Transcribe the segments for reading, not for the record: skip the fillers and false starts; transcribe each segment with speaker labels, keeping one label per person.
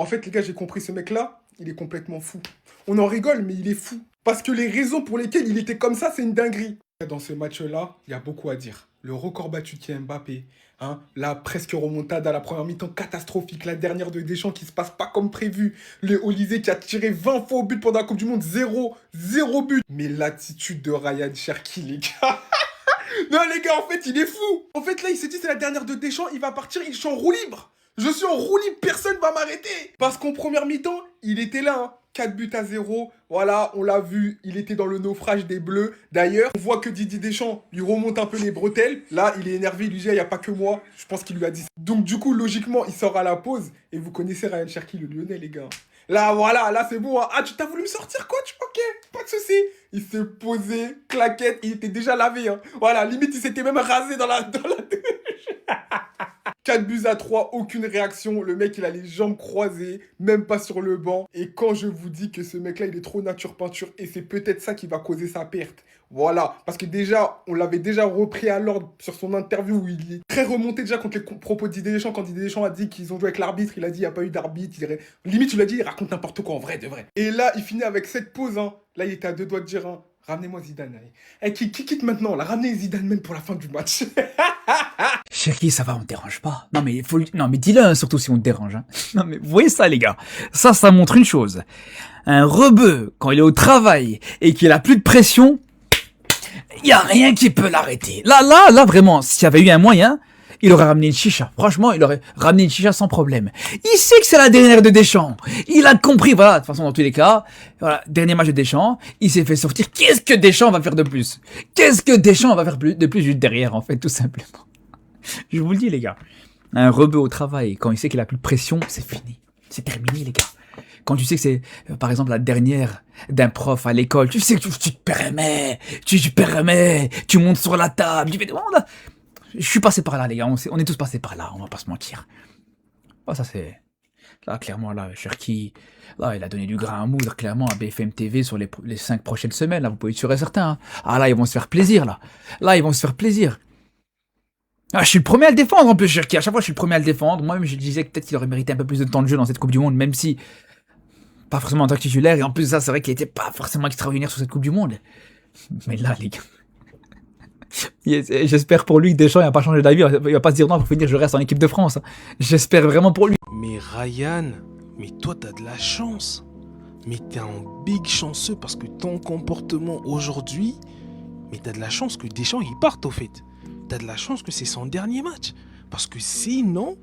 Speaker 1: En fait, les gars, j'ai compris, ce mec-là, il est complètement fou. On en rigole, mais il est fou. Parce que les raisons pour lesquelles il était comme ça, c'est une dinguerie. Dans ce match-là, il y a beaucoup à dire. Le record battu de Kylian Mbappé, hein, la presque remontada à la première mi-temps catastrophique, la dernière de Deschamps qui se passe pas comme prévu, le Olysée qui a tiré 20 fois au but pendant la Coupe du Monde, zéro but. Mais l'attitude de Ryan Cherki, les gars. Non, les gars, en fait, il est fou. En fait, là, il s'est dit, c'est la dernière de Deschamps, il va partir, je suis en roue libre. Je suis en roue libre, personne va m'arrêter. Parce qu'en première mi-temps, il était là, hein. 4 buts à 0. Voilà, on l'a vu, il était dans le naufrage des Bleus. D'ailleurs, on voit que Didier Deschamps lui remonte un peu les bretelles. Là, il est énervé, il lui dit, il n'y a pas que moi. Je pense qu'il lui a dit ça. Donc, du coup, logiquement, il sort à la pause. Et vous connaissez Ryan Cherki, le Lyonnais, les gars. Là, voilà, là, c'est bon. Hein. Ah, tu t'as voulu me sortir, coach? Ok, pas de souci. Il s'est posé, claquette, il était déjà lavé. Hein. Voilà, limite, il s'était même rasé dans la douche. 4 buts à 3, aucune réaction. Le mec, il a les jambes croisées, même pas sur le banc. Et quand je vous dis que ce mec-là, il est trop nature peinture, et c'est peut-être ça qui va causer sa perte. Voilà, parce que déjà, on l'avait déjà repris à l'ordre sur son interview où il est très remonté déjà contre les propos de Didier Deschamps. Quand Didier Deschamps a dit qu'ils ont joué avec l'arbitre, il a dit il n'y a pas eu d'arbitre. Limite, il lui a dit il raconte n'importe quoi en vrai, de vrai. Et là, il finit avec cette pause. Hein. Là, il était à deux doigts de dire hein, ramenez-moi Zidane. Allez. Eh, qui quitte maintenant là? Ramenez Zidane même pour la fin du match.
Speaker 2: Cherki, ça va, on te dérange pas. Non mais non mais dis-le hein, surtout si on te dérange. Hein. Non mais vous voyez ça les gars, ça montre une chose. Un rebeu quand il est au travail et qu'il a plus de pression, il y a rien qui peut l'arrêter. Là vraiment, s'il y avait eu un moyen, il aurait ramené une chicha. Franchement, il aurait ramené une chicha sans problème. Il sait que c'est la dernière de Deschamps. Il a compris, voilà, de toute façon dans tous les cas, voilà, dernier match de Deschamps, il s'est fait sortir. Qu'est-ce que Deschamps va faire de plus? Qu'est-ce que Deschamps va faire de plus juste derrière en fait, tout simplement. Je vous le dis, les gars. Un rebeu au travail, quand il sait qu'il a plus de pression, c'est fini. C'est terminé, les gars. Quand tu sais que c'est, par exemple, la dernière d'un prof à l'école, tu sais que tu te permets, tu montes sur la table, tu fais... Oh, là. Je suis passé par là, les gars. On est tous passés par là, on va pas se mentir. Oh, ça, c'est... Là, clairement, là, Cherki, là, il a donné du grain à moudre, clairement, à BFM TV sur les 5 prochaines semaines. Là, vous pouvez être sûr et certain. Hein. Ah, là, ils vont se faire plaisir, là. Là, ils vont se faire plaisir. Ah, je suis le premier à le défendre en plus, Cherki. À chaque fois, je suis le premier à le défendre. Moi-même, je disais que peut-être qu'il aurait mérité un peu plus de temps de jeu dans cette Coupe du Monde, même si pas forcément en tant que titulaire. Et en plus, ça, c'est vrai qu'il était pas forcément extraordinaire sur cette Coupe du Monde. Mais là, les gars. J'espère pour lui que Deschamps n'a pas changé d'avis. Il va pas se dire non, pour finir, je reste en équipe de France. J'espère vraiment pour lui.
Speaker 3: Mais Ryan, mais toi, t'as de la chance. Mais t'es un big chanceux parce que ton comportement aujourd'hui, mais t'as de la chance que Deschamps il parte au fait. T'as de la chance que c'est son dernier match. Parce que sinon,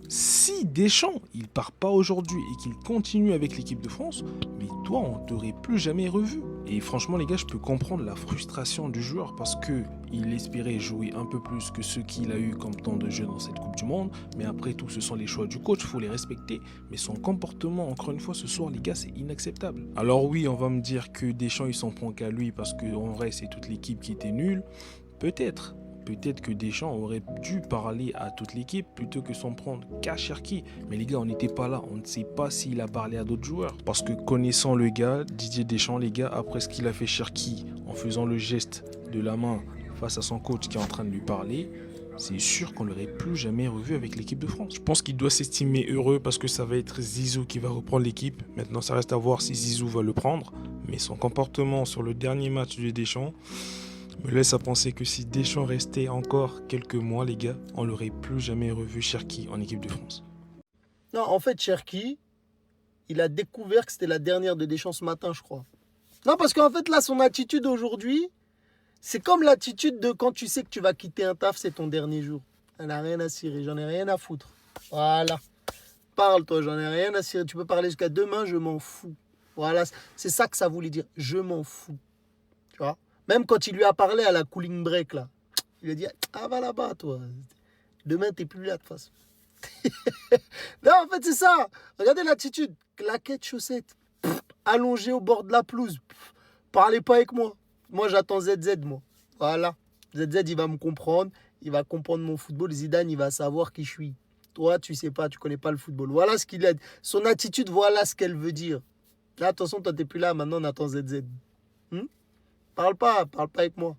Speaker 3: si Deschamps il part pas aujourd'hui et qu'il continue avec l'équipe de France, mais toi on t'aurait plus jamais revu. Et franchement les gars, je peux comprendre la frustration du joueur parce que il espérait jouer un peu plus que ce qu'il a eu comme temps de jeu dans cette Coupe du Monde. Mais après tout, ce sont les choix du coach, faut les respecter. Mais son comportement, encore une fois, ce soir les gars, c'est inacceptable. Alors oui, on va me dire que Deschamps il s'en prend qu'à lui parce que en vrai c'est toute l'équipe qui était nulle. Peut-être. Peut-être que Deschamps aurait dû parler à toute l'équipe plutôt que s'en prendre qu'à Cherki. Mais les gars, on n'était pas là. On ne sait pas s'il a parlé à d'autres joueurs. Parce que connaissant le gars, Didier Deschamps, les gars, après ce qu'il a fait Cherki en faisant le geste de la main face à son coach qui est en train de lui parler, c'est sûr qu'on l'aurait plus jamais revu avec l'équipe de France. Je pense qu'il doit s'estimer heureux parce que ça va être Zizou qui va reprendre l'équipe. Maintenant, ça reste à voir si Zizou va le prendre. Mais son comportement sur le dernier match de Deschamps me laisse à penser que si Deschamps restait encore quelques mois, les gars, on l'aurait plus jamais revu Cherki en équipe de France.
Speaker 4: Non, en fait, Cherki, il a découvert que c'était la dernière de Deschamps ce matin, je crois. Non, parce qu'en fait, là, son attitude aujourd'hui, c'est comme l'attitude de quand tu sais que tu vas quitter un taf, c'est ton dernier jour. Elle n'a rien à cirer, j'en ai rien à foutre. Voilà. Parle, toi, j'en ai rien à cirer. Tu peux parler jusqu'à demain, je m'en fous. Voilà, c'est ça que ça voulait dire. Je m'en fous. Tu vois? Même quand il lui a parlé à la cooling break, là, il a dit ah, va là-bas, toi. Demain, t'es plus là, de toute façon. Non, en fait, c'est ça. Regardez l'attitude. Claquette, chaussette. Allongé au bord de la pelouse. Parlez pas avec moi. Moi, j'attends ZZ, moi. Voilà. ZZ, il va me comprendre. Il va comprendre mon football. Zidane, il va savoir qui je suis. Toi, tu sais pas, tu connais pas le football. Voilà ce qu'il a dit. Son attitude, voilà ce qu'elle veut dire. Là, attention, toi, t'es plus là. Maintenant, on attend ZZ. Parle pas avec moi.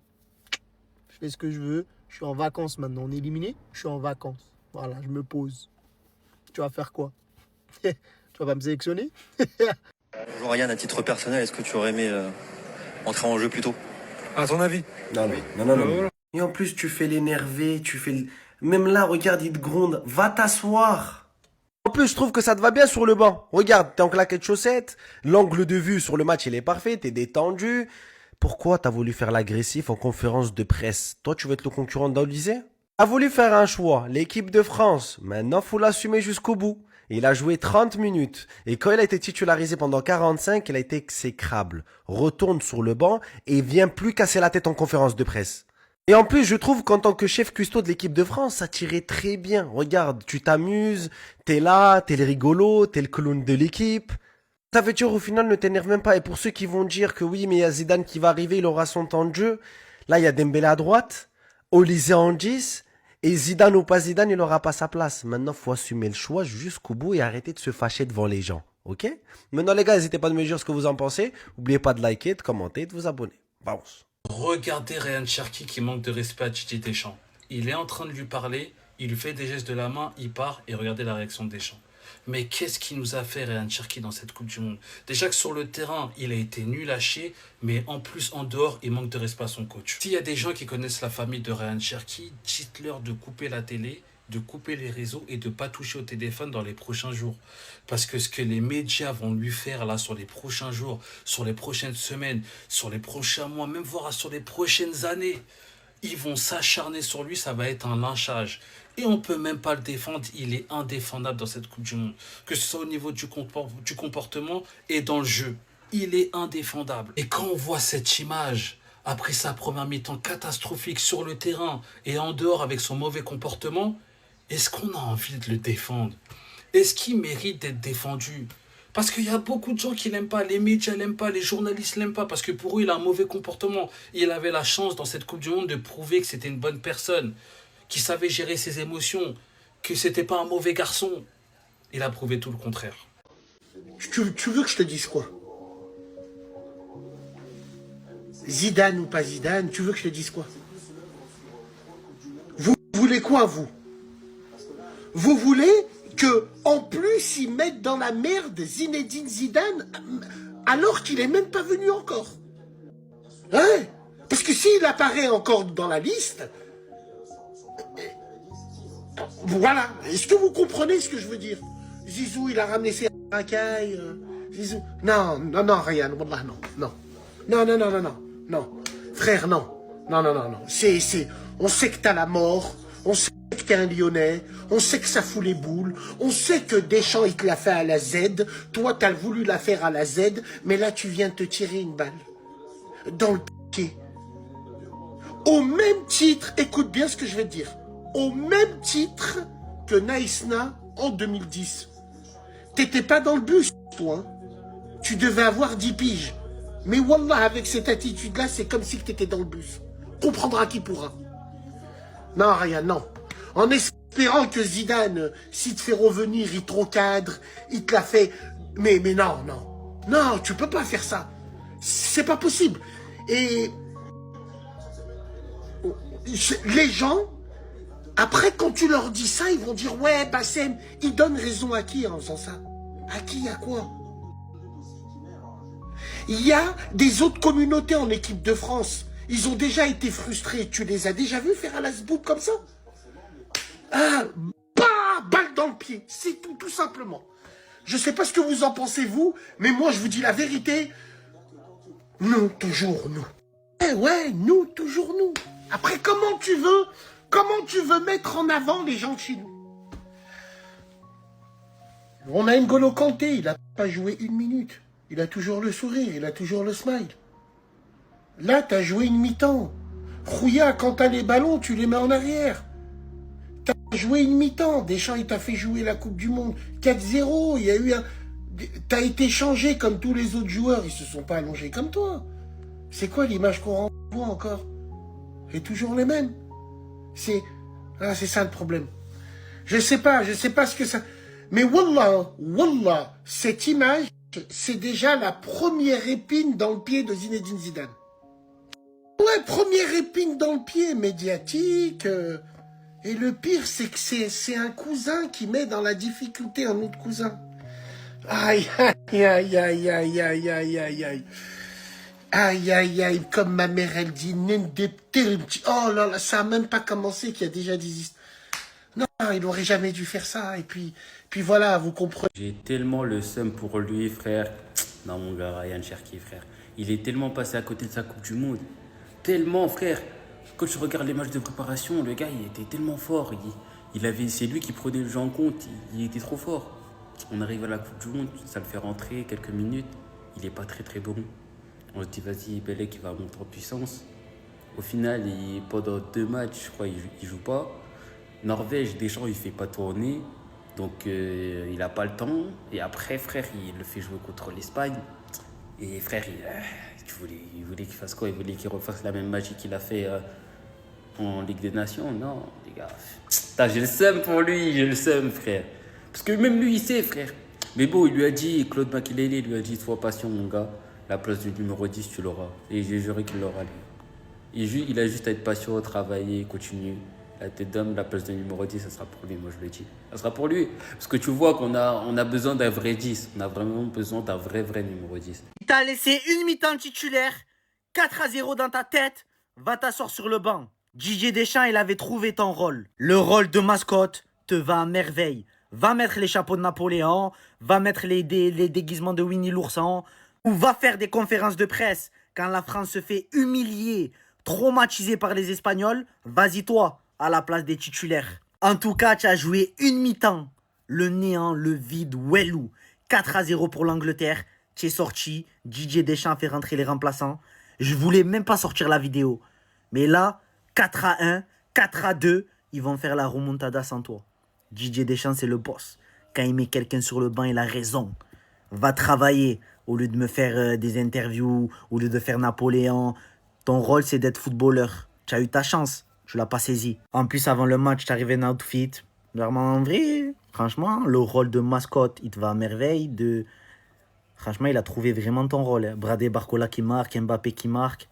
Speaker 4: Je fais ce que je veux. Je suis en vacances maintenant. On est éliminé. Je suis en vacances. Voilà, je me pose. Tu vas faire quoi? Tu Tu vas pas me sélectionner?
Speaker 5: Bonjour Ryan, à titre personnel, est-ce que tu aurais aimé entrer en jeu plus tôt?
Speaker 6: À ton avis?
Speaker 7: Non, non, non, non.
Speaker 6: Voilà.
Speaker 7: Et en plus, tu fais l'énervé, Même là, regarde, il te gronde. Va t'asseoir. En plus, je trouve que ça te va bien sur le banc. Regarde, t'es en claquette chaussette. L'angle de vue sur le match, il est parfait. T'es détendu. Pourquoi t'as voulu faire l'agressif en conférence de presse? Toi, tu veux être le concurrent d'Olysée? T'as voulu faire un choix. L'équipe de France. Maintenant, faut l'assumer jusqu'au bout. Il a joué 30 minutes. Et quand il a été titularisé pendant 45, il a été exécrable. Retourne sur le banc et viens plus casser la tête en conférence de presse. Et en plus, je trouve qu'en tant que chef cuistot de l'équipe de France, ça tirait très bien. Regarde, tu t'amuses, t'es là, t'es le rigolo, t'es le clown de l'équipe. Ça veut dire au final, ne t'énerve même pas. Et pour ceux qui vont dire que oui, mais il y a Zidane qui va arriver, il aura son temps de jeu. Là, il y a Dembélé à droite, Olysée en 10, et Zidane ou pas Zidane, il n'aura pas sa place. Maintenant, faut assumer le choix jusqu'au bout et arrêter de se fâcher devant les gens. Ok? Maintenant, les gars, n'hésitez pas de me dire ce que vous en pensez. N'oubliez pas de liker, de commenter, de vous abonner. Vamos.
Speaker 8: Regardez Ryan Cherki qui manque de respect à Titi Deschamps. Il est en train de lui parler, il lui fait des gestes de la main, il part et regardez la réaction de Deschamps. Mais qu'est-ce qu'il nous a fait Ryan Cherki dans cette Coupe du Monde? Déjà que sur le terrain, il a été nul à chier, mais en plus en dehors, il manque de respect à son coach. S'il y a des gens qui connaissent la famille de Ryan Cherki, dites-leur de couper la télé, de couper les réseaux et de ne pas toucher au téléphone dans les prochains jours. Parce que ce que les médias vont lui faire là sur les prochains jours, sur les prochaines semaines, sur les prochains mois, même voire sur les prochaines années, ils vont s'acharner sur lui, ça va être un lynchage. Et on ne peut même pas le défendre, il est indéfendable dans cette Coupe du Monde. Que ce soit au niveau du comportement et dans le jeu. Il est indéfendable. Et quand on voit cette image, après sa première mi-temps catastrophique sur le terrain et en dehors avec son mauvais comportement, est-ce qu'on a envie de le défendre? Est-ce qu'il mérite d'être défendu? Parce qu'il y a beaucoup de gens qui l'aiment pas, les médias l'aiment pas, les journalistes l'aiment pas, parce que pour eux, il a un mauvais comportement. Il avait la chance dans cette Coupe du Monde de prouver que c'était une bonne personne, qu'il savait gérer ses émotions, que c'était pas un mauvais garçon. Il a prouvé tout le contraire.
Speaker 9: Tu veux que je te dise quoi? Zidane ou pas Zidane, tu veux que je te dise quoi? Vous voulez quoi, vous? Vous voulez que, en plus, ils mettent dans la merde Zinedine Zidane alors qu'il est même pas venu encore? Hein? Parce que s'il apparaît encore dans la liste, voilà. Est-ce que vous comprenez ce que je veux dire? Zizou, il a ramené ses racailles. Zizou. Non, non, non, Ryan, wallah, non, non. Non, non, non, non, non, non. Frère, non. Non, non, non, non. On sait que t'as la mort. On sait que t'es un Lyonnais. On sait que ça fout les boules. On sait que Deschamps, il te l'a fait à la Z. Toi, t'as voulu la faire à la Z. Mais là, tu viens de te tirer une balle. Dans le pied. Au même titre, écoute bien ce que je vais te dire. Au même titre que Naïsna en 2010. T'étais pas dans le bus, toi. Hein. Tu devais avoir 10 piges. Mais wallah, avec cette attitude-là, c'est comme si t'étais dans le bus. Comprendra qui pourra. Non, rien, non. En espérant que Zidane, s'il te fait revenir, il te recadre, il te la fait... Mais non, non. Non, tu peux pas faire ça. C'est pas possible. Et... les gens... Après, quand tu leur dis ça, ils vont dire « Ouais, Bassem, il donne raison à qui en faisant ça ?» À qui, à quoi? Il y a des autres communautés en équipe de France. Ils ont déjà été frustrés. Tu les as déjà vus faire à la zboub comme ça? Ah, bah, balle dans le pied. C'est tout, tout simplement. Je sais pas ce que vous en pensez, vous, mais moi, je vous dis la vérité. Nous, toujours nous. Eh ouais, nous, toujours nous. Après, comment tu veux mettre en avant les gens de chez nous? On a N'Golo Kanté, il n'a pas joué 1 minute. Il a toujours le sourire, il a toujours le smile. Là, tu as joué une mi-temps. Rouya, quand tu as les ballons, tu les mets en arrière. Tu as joué une mi-temps. Deschamps, il t'a fait jouer la Coupe du Monde. 4-0, il y a eu un... Tu as été changé comme tous les autres joueurs. Ils se sont pas allongés comme toi. C'est quoi l'image qu'on renvoie encore? C'est toujours les mêmes. C'est ça le problème. Je sais pas ce que ça... Mais wallah, wallah, cette image, c'est déjà la première épine dans le pied de Zinedine Zidane. Ouais, première épine dans le pied, médiatique. Et le pire, c'est que c'est un cousin qui met dans la difficulté un autre cousin. Aïe, aïe, aïe, aïe, aïe, aïe, aïe, aïe, aïe. Aïe, aïe, aïe, comme ma mère, elle dit, oh là là, ça a même pas commencé, qu'il y a déjà des histoires. Non, il aurait jamais dû faire ça. Et puis voilà, vous comprenez.
Speaker 6: J'ai tellement le seum pour lui, frère. Non, mon gars, Ryan Cherki, frère. Il est tellement passé à côté de sa Coupe du Monde. Tellement, frère. Quand je regarde les matchs de préparation, le gars, il était tellement fort. C'est lui qui prenait le jeu en compte. Il était trop fort. On arrive à la Coupe du Monde, ça le fait rentrer quelques minutes. Il est pas très très bon. On se dit, vas-y, Belek, il va monter en puissance. Au final, pendant 2 matchs, je crois, il joue pas. Norvège, Deschamps, il fait pas tourner. Donc, il a pas le temps. Et après, frère, il le fait jouer contre l'Espagne. Et frère, il voulait qu'il fasse quoi? Il voulait qu'il refasse la même magie qu'il a fait en Ligue des Nations? Non, les gars. Putain, j'ai le seum pour lui, j'ai le seum, frère. Parce que même lui, il sait, frère. Mais bon, il lui a dit, Claude Makélélé lui a dit, sois patient, mon gars. La place du numéro 10, tu l'auras. Et j'ai juré qu'il l'aura, lui. Il a juste à être patient, travailler, continuer. La tête d'homme, la place de numéro 10, ça sera pour lui, moi je le dis. Ça sera pour lui. Parce que tu vois qu'on a besoin d'un vrai 10. On a vraiment besoin d'un vrai numéro 10.
Speaker 10: Il t'a laissé une mi-temps titulaire, 4-0 dans ta tête, va t'asseoir sur le banc. Didier Deschamps, il avait trouvé ton rôle. Le rôle de mascotte te va à merveille. Va mettre les chapeaux de Napoléon, va mettre les déguisements de Winnie l'ourson, ou va faire des conférences de presse quand la France se fait humilier, traumatisée par les Espagnols. Vas-y toi, à la place des titulaires. En tout cas, tu as joué une mi-temps. Le néant, le vide, Wellou. 4-0 pour l'Angleterre. Tu es sorti. Didier Deschamps fait rentrer les remplaçants. Je voulais même pas sortir la vidéo. Mais là, 4-1, 4-2, ils vont faire la remontada sans toi. Didier Deschamps, c'est le boss. Quand il met quelqu'un sur le banc, il a raison. Va travailler au lieu de me faire des interviews, au lieu de faire Napoléon. Ton rôle, c'est d'être footballeur. Tu as eu ta chance. Tu l'as pas saisi. En plus, avant le match, tu arrivé en outfit. Vraiment, en vrai, franchement, le rôle de mascotte, il te va à merveille. Franchement, il a trouvé vraiment ton rôle. Bradé Barcola qui marque, Mbappé qui marque.